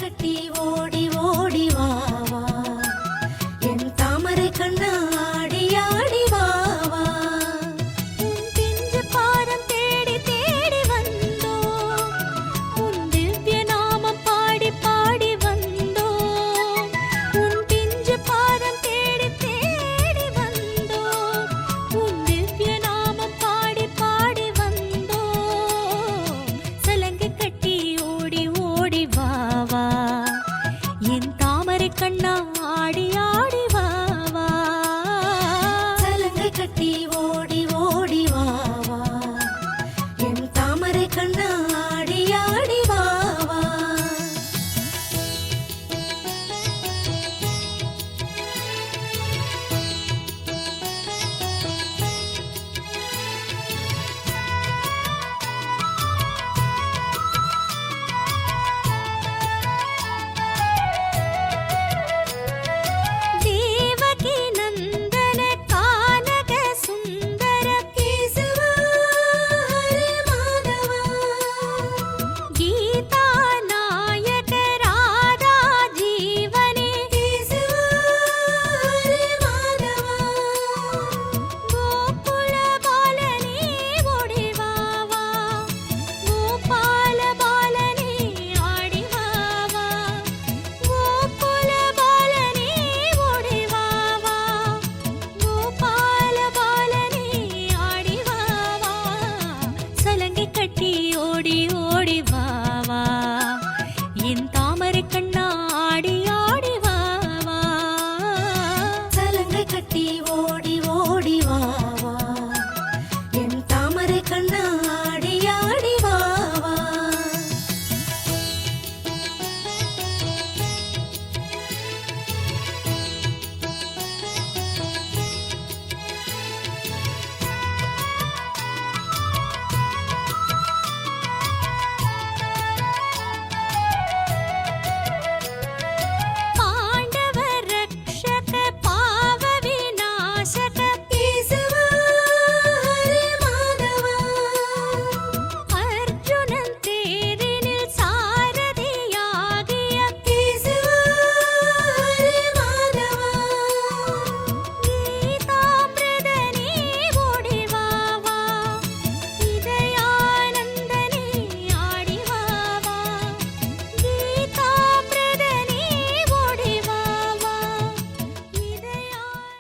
கட்டி ஓடி ஓடி வா வா என் தாமரை கண்ணா ஆடி ஆடி வா வா உன் பிஞ்சு பாதம் தேடி தேடி வந்தோம் உன் திவ்ய நாமம் பாடி பாடி வந்தோம் உன் பிஞ்சு பாதம் தேடி தேடி வந்தோம் உன் திவ்ய நாமம் பாடி பாடி வந்தோம் சலங்கை கட்டி ஓடி ஓடி வா வா என் தாமரை கண்ணா ஆடி ஆடி வா வா சலங்கை கட்டி ஓடி ஓடி வா வா என் தாமரை கண்ணா ஆடி ஆடி வா வா தேவகி நந்தன கானக சுந்தர கேசவ ஹரே மாதவ கீதா நாயக ராதா ஜீவனே கேசவ ஹரே மாதவ கோகுல பாலனே ஓடி வா வா கோபால பாலனே ஆடி வா வா கோகுல பாலனே ஓடி வா வா கோபால பாலனே ஆடி வா வா சலங்கை கட்டி ஓடி ஓடி வா வா என் தாமரை கண்ணா ஆடி